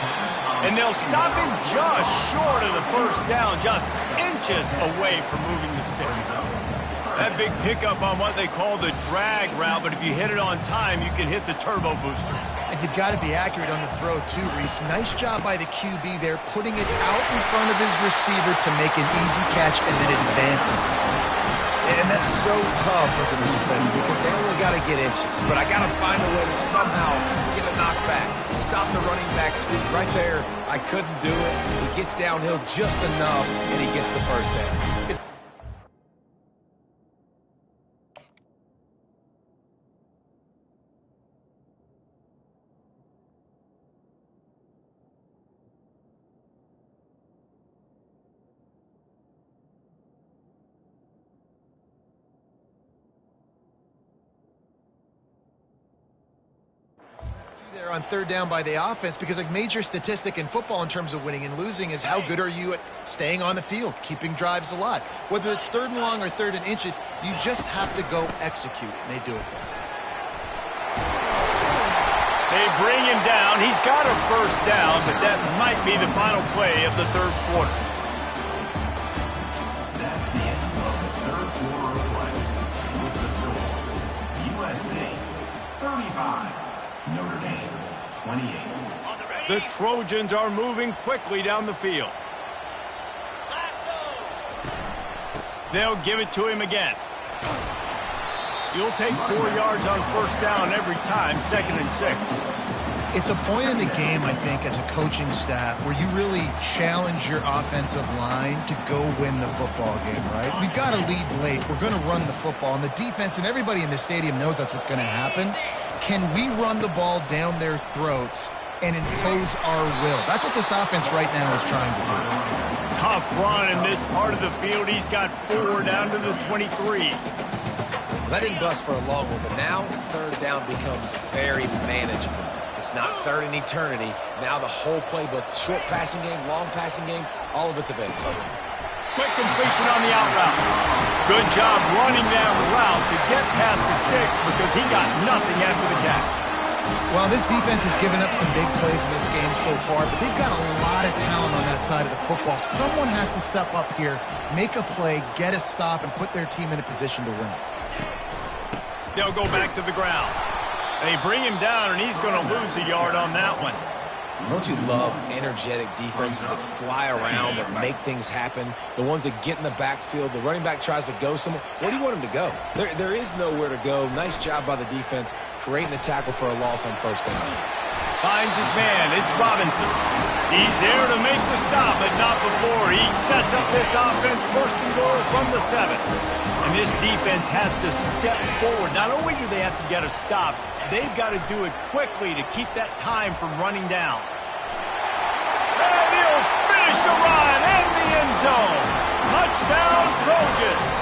And they'll stop him just short of the first down, just inches away from moving the sticks. That big pickup on what they call the drag route, but if you hit it on time, you can hit the turbo booster. And you've got to be accurate on the throw, too, Reese. Nice job by the QB there, putting it out in front of his receiver to make an easy catch and then advancing. And that's so tough as a defense because they only got to get inches. But I got to find a way to somehow get a knockback, stop the running back's feet. Right there, I couldn't do it. He gets downhill just enough, and he gets the first down. There on third down by the offense, because a major statistic in football in terms of winning and losing is how good are you at staying on the field, keeping drives alive. Whether it's third and long or third and inches, you just have to go execute, and they do it there. They bring him down. He's got a first down, but that might be the final play of the third quarter. That's the end of the third quarter of play. With the score, USC 35, Notre Dame 28. The Trojans are moving quickly down the field. They'll give it to him again. You'll take 4 yards on first down every time, 2nd and 6. It's a point in the game, I think, as a coaching staff where you really challenge your offensive line to go win the football game, right? We've got to lead late. We're going to run the football, and the defense and everybody in the stadium knows that's what's going to happen. Can we run the ball down their throats and impose our will? That's what this offense right now is trying to do. Tough run in this part of the field. He's got 4 down to the 23. That didn't bust for a long one, but now third down becomes very manageable. It's not third in eternity. Now the whole playbook, short passing game, long passing game, all of it's available. Quick completion on the out route. Good job running down the route to get past the sticks because he got nothing after the catch. Well, this defense has given up some big plays in this game so far, but they've got a lot of talent on that side of the football. Someone has to step up here, make a play, get a stop, and put their team in a position to win. They'll go back to the ground. They bring him down, and he's going to lose a yard on that one. Don't you love energetic defenses that fly around, that make things happen? The ones that get in the backfield, the running back tries to go somewhere. Where do you want him to go? There is nowhere to go. Nice job by the defense, creating the tackle for a loss on first down. Finds his man. It's Robinson. He's there to make the stop, but not before. He sets up this offense first and goal from the 7. And this defense has to step forward. Not only do they have to get a stop, they've got to do it quickly to keep that time from running down. And he'll finish the run in the end zone. Touchdown, Trojans.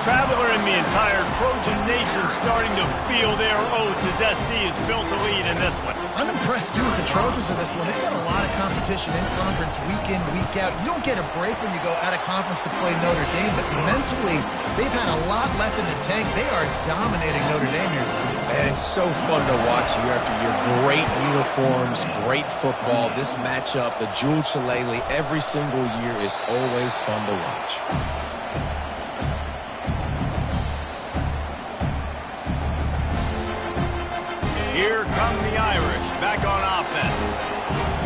Traveler and the entire Trojan nation starting to feel their oats as SC has built a lead in this one. I'm impressed, too, with the Trojans in this one. They've got a lot of competition in conference week in, week out. You don't get a break when you go out of conference to play Notre Dame, but mentally, they've had a lot left in the tank. They are dominating Notre Dame here. And it's so fun to watch year after year. Great uniforms, great football. This matchup, the Jewel Shillelagh, every single year is always fun to watch. Here come the Irish, back on offense.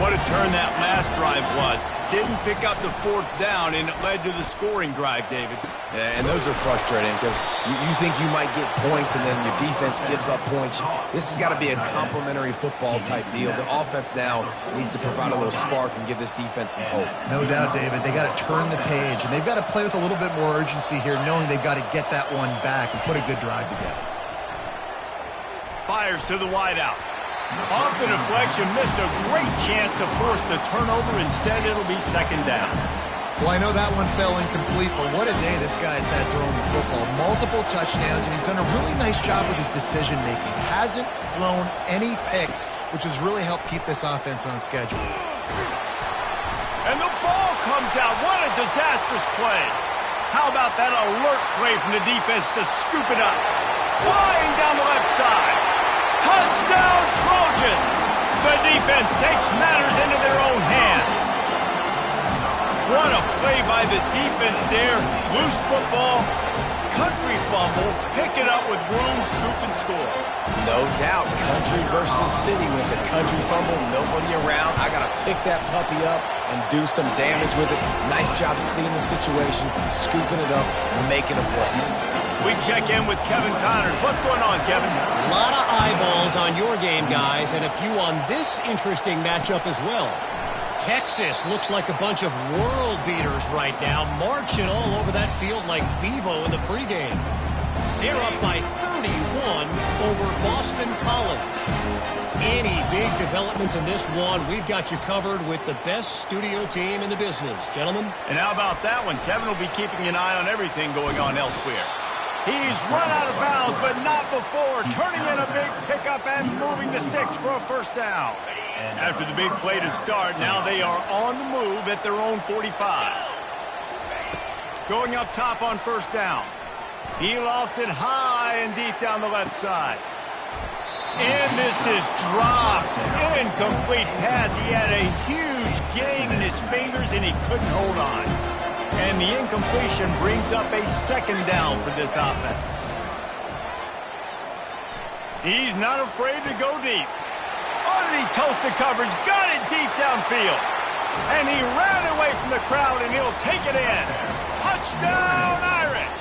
What a turn that last drive was. Didn't pick up the 4th down, and it led to the scoring drive, David. Yeah, and those are frustrating because you think you might get points and then your defense gives up points. This has got to be a complementary football type deal. The offense now needs to provide a little spark and give this defense some hope. No doubt, David. They got to turn the page, and they've got to play with a little bit more urgency here, knowing they've got to get that one back and put a good drive together. Fires to the wideout. Off the deflection, missed a great chance to force the turnover. Instead, it'll be second down. Well, I know that one fell incomplete, but what a day this guy's had throwing the football. Multiple touchdowns, and he's done a really nice job with his decision-making. Hasn't thrown any picks, which has really helped keep this offense on schedule. And the ball comes out. What a disastrous play. How about that alert play from the defense to scoop it up? Flying down the left side. Touchdown, Trojans! The defense takes matters into their own hands. What a play by the defense there. Loose football, country fumble, pick it up with room, scoop, and score. No doubt, country versus city. When it's a country fumble, nobody around, I got to pick that puppy up and do some damage with it. Nice job seeing the situation, scooping it up, and making a play. We check in with Kevin Connors. What's going on, Kevin? A lot of eyeballs on your game, guys, and a few on this interesting matchup as well. Texas looks like a bunch of world beaters right now, marching all over that field like Bevo in the pregame. They're up by 31 over Boston College. Any big developments in this one, we've got you covered with the best studio team in the business. Gentlemen? And how about that one? Kevin will be keeping an eye on everything going on elsewhere. He's run out of bounds, but not before, turning in a big pickup and moving the sticks for a first down. After the big play to start, now they are on the move at their own 45. Going up top on first down. He lofts it high and deep down the left side. And this is dropped. Incomplete pass. He had a huge gain in his fingers, and he couldn't hold on. And the incompletion brings up a second down for this offense. He's not afraid to go deep. Underneath toasted coverage, got it deep downfield. And he ran away from the crowd, and he'll take it in. Touchdown, Irish!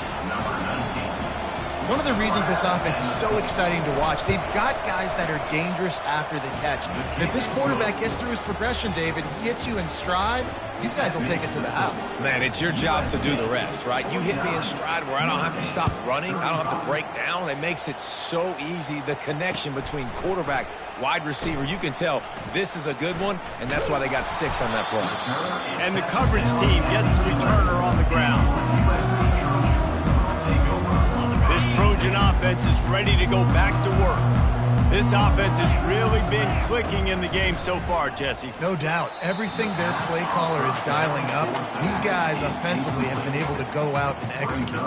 One of the reasons this offense is so exciting to watch, they've got guys that are dangerous after the catch. And if this quarterback gets through his progression, David, hits you in stride, these guys will take it to the house. Man, it's your job to do the rest, right? You hit me in stride where I don't have to stop running. I don't have to break down. It makes it so easy. The connection between quarterback, wide receiver, you can tell this is a good one, and that's why they got 6 on that play. And the coverage team gets the returner on the ground. This Trojan offense is ready to go back to work. This offense has really been clicking in the game so far, Jesse. No doubt. Everything their play caller is dialing up, these guys offensively have been able to go out and execute.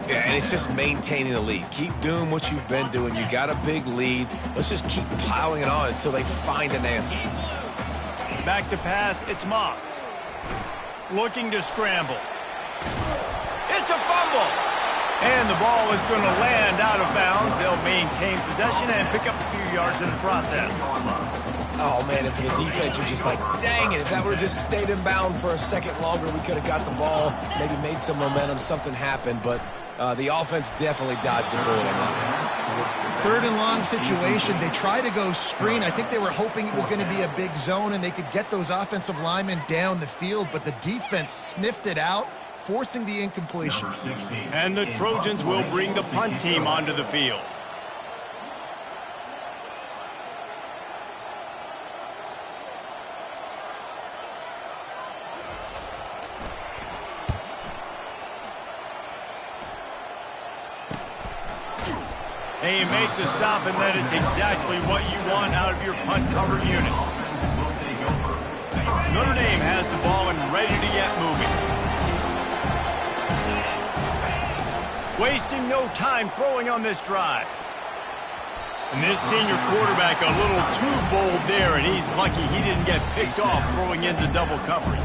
Yeah, and it's just maintaining the lead. Keep doing what you've been doing. You got a big lead. Let's just keep piling it on until they find an answer. Back to pass, it's Moss. Looking to scramble. It's a fumble. And the ball is going to land out of bounds. They'll maintain possession and pick up a few yards in the process. Oh, man, if the defense, you're just like, dang it, if that would have just stayed in bound for a second longer, we could have got the ball, maybe made some momentum, something happened, but the offense definitely dodged a bullet on that. 3rd and long situation. They try to go screen. I think they were hoping it was going to be a big zone and they could get those offensive linemen down the field, but the defense sniffed it out, forcing the incompletion. And the Trojans will bring the punt team onto the field. They make the stop, and that is exactly what you want out of your punt cover unit. Notre Dame has the ball and ready to get moving. Wasting no time throwing on this drive. And this senior quarterback a little too bold there, and he's lucky he didn't get picked off throwing into double coverage.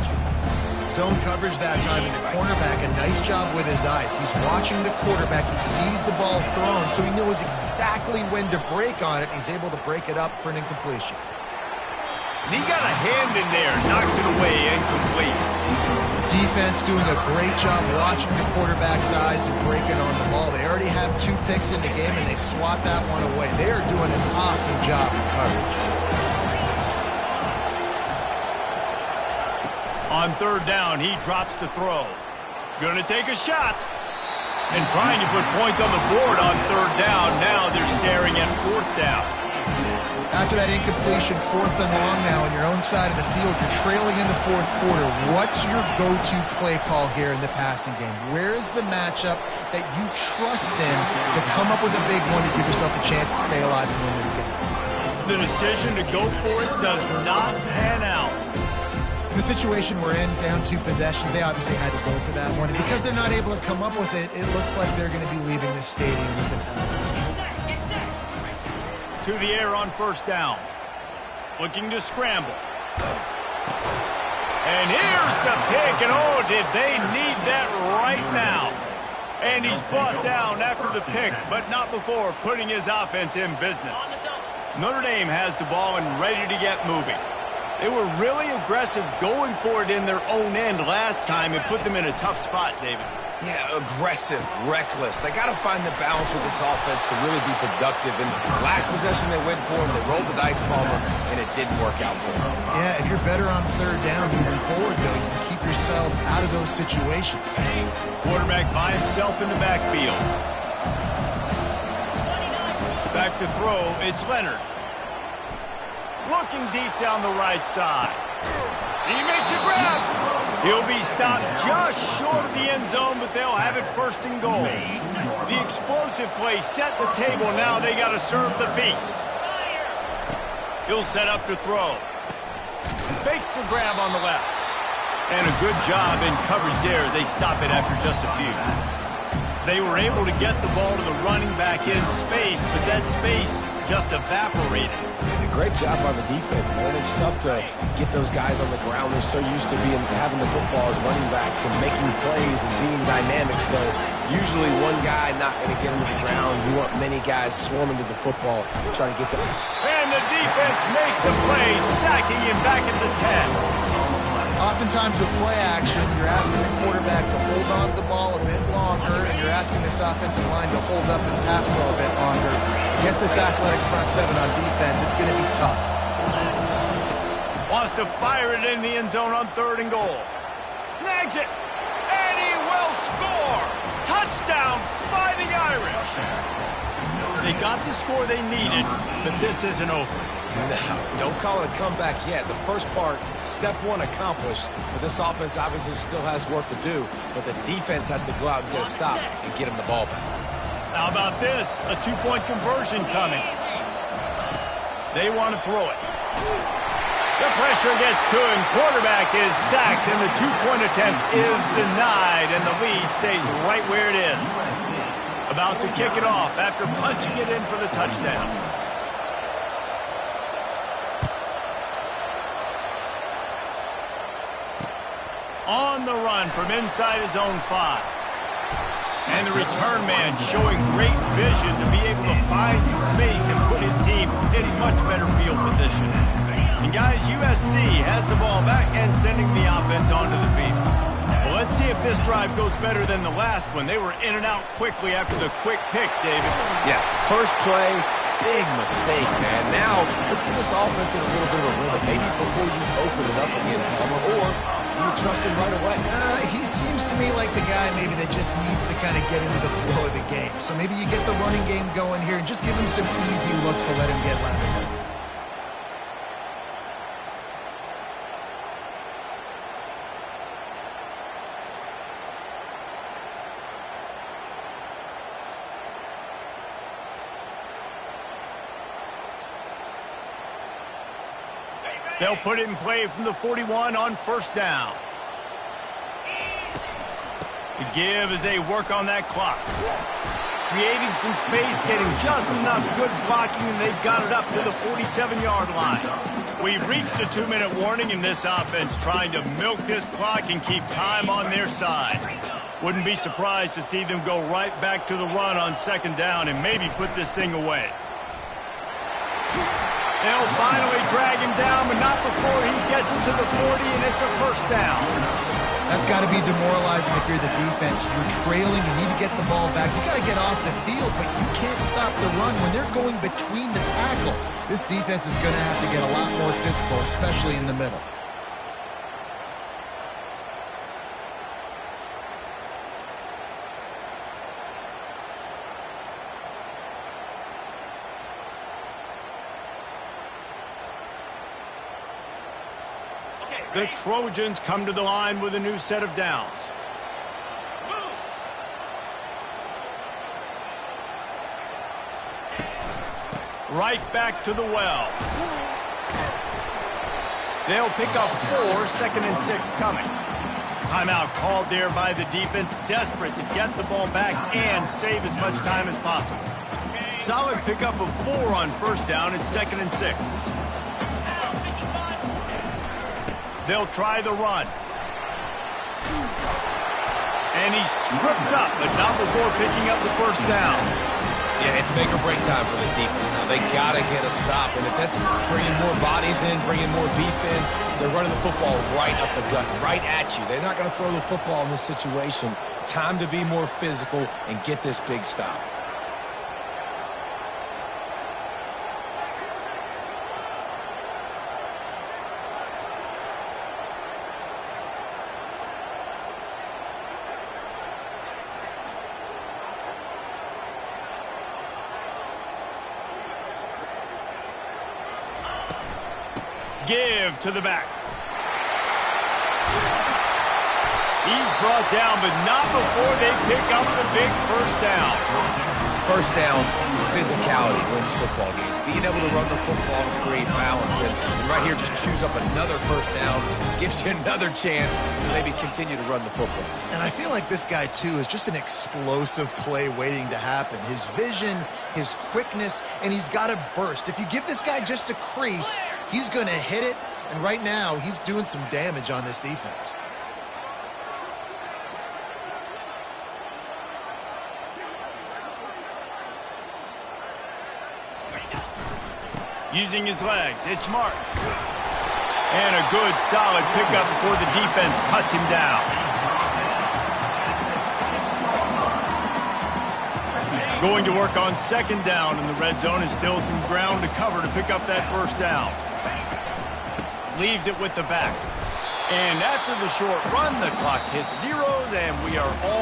Zone coverage that time, and the cornerback, a nice job with his eyes. He's watching the quarterback. He sees the ball thrown, so he knows exactly when to break on it. He's able to break it up for an incompletion. And he got a hand in there, knocks it away, incomplete. defense doing a great job watching the quarterback's eyes and breaking on the ball. They already have 2 picks in the game, and they swat that one away. They are doing an awesome job in coverage. On 3rd down, he drops to throw. Gonna take a shot. And trying to put points on the board on 3rd down. Now they're staring at 4th down. After that incompletion, 4th and long now on your own side of the field, you're trailing in the 4th quarter. What's your go-to play call here in the passing game? Where is the matchup that you trust in to come up with a big one to give yourself a chance to stay alive and win this game? The decision to go for it does not pan out. In the situation we're in, down 2 possessions, they obviously had to go for that one. And because they're not able to come up with it, it looks like they're going to be leaving this stadium with an L. To the air on 1st down. Looking to scramble. And here's the pick, and oh, did they need that right now. And he's brought down after the pick, but not before putting his offense in business. Notre Dame has the ball and ready to get moving. They were really aggressive going for it in their own end last time and put them in a tough spot, David. Yeah, aggressive, reckless. They got to find the balance with this offense to really be productive. And last possession they went for him, they rolled the dice, Palmer, and it didn't work out for them. Yeah, if you're better on 3rd down moving forward, though, you can keep yourself out of those situations. Quarterback by himself in the backfield. Back to throw, it's Leonard. Looking deep down the right side. He makes a grab. He'll be stopped just short of the end zone, but they'll have it 1st and goal. The explosive play set the table. Now they got to serve the feast. He'll set up to throw. Makes the grab on the left. And a good job in coverage there as they stop it after just a few. They were able to get the ball to the running back in space, but that space just evaporated. Great job by the defense, man. It's tough to get those guys on the ground. They're so used to having the football as running backs and making plays and being dynamic. So usually one guy not going to get him to the ground. You want many guys swarming to the football, trying to get them. And the defense makes a play, sacking him back at the 10. Oftentimes with play action, you're asking the quarterback to hold on to the ball a bit longer, and you're asking this offensive line to hold up and pass the ball a bit longer. Against this athletic front 7 on defense, it's going to be tough. Wants to fire it in the end zone on 3rd and goal. Snags it, and he will score. Touchdown, Fighting Irish. They got the score they needed, but this isn't over. No, don't call it a comeback yet. The first part, step 1 accomplished, but this offense obviously still has work to do, but the defense has to go out and get a stop and get him the ball back. How about this? A 2-point conversion coming. They want to throw it. The pressure gets to him. Quarterback is sacked, and the 2-point attempt is denied, and the lead stays right where it is. About to kick it off after punching it in for the touchdown. On the run from inside his own 5. And the return man showing great vision to be able to find some space and put his team in much better field position. And guys, USC has the ball back and sending the offense onto the field. Well, let's see if this drive goes better than the last one. They were in and out quickly after the quick pick, David. Yeah, first play, big mistake, man. Now, let's get this offense in a little bit of a rhythm. Maybe before you open it up again, Palmer, or do you trust him right away? He seems to me like the guy maybe that just needs to kind of get into the flow of the game. So maybe you get the running game going here and just give him some easy looks to let him get lateral. They'll put it in play from the 41 on 1st down. The give as they work on that clock. Creating some space, getting just enough good blocking, and they've got it up to the 47-yard line. We've reached the 2-minute warning in this offense, trying to milk this clock and keep time on their side. Wouldn't be surprised to see them go right back to the run on 2nd down and maybe put this thing away. They'll finally drag him down, but not before he gets into the 40, and it's a 1st down. That's got to be demoralizing if you're the defense. You're trailing. You need to get the ball back. You got to get off the field, but you can't stop the run when they're going between the tackles. This defense is going to have to get a lot more physical, especially in the middle. The Trojans come to the line with a new set of downs. Right back to the well. They'll pick up 4, 2nd and 6 coming. Timeout called there by the defense, desperate to get the ball back and save as much time as possible. Solid pickup of 4 on 1st down and 2nd and 6. They'll try the run. And he's tripped up, but not before picking up the 1st down. Yeah, it's make or break time for this defense now. They got to get a stop. And if that's bringing more bodies in, bringing more beef in, they're running the football right up the gut, right at you. They're not going to throw the football in this situation. Time to be more physical and get this big stop. Give to the back. He's brought down, but not before they pick up the big 1st down. 1st down, physicality wins football games. Being able to run the football and create balance. And right here, just choose up another 1st down. Gives you another chance to maybe continue to run the football. And I feel like this guy, too, is just an explosive play waiting to happen. His vision, his quickness, and he's got a burst. If you give this guy just a crease, he's going to hit it. And right now, he's doing some damage on this defense. Using his legs, it's marked. And a good, solid pickup before the defense cuts him down. Going to work on 2nd down in the red zone, is still some ground to cover to pick up that 1st down. Leaves it with the back. And after the short run, the clock hits zeros, and we are all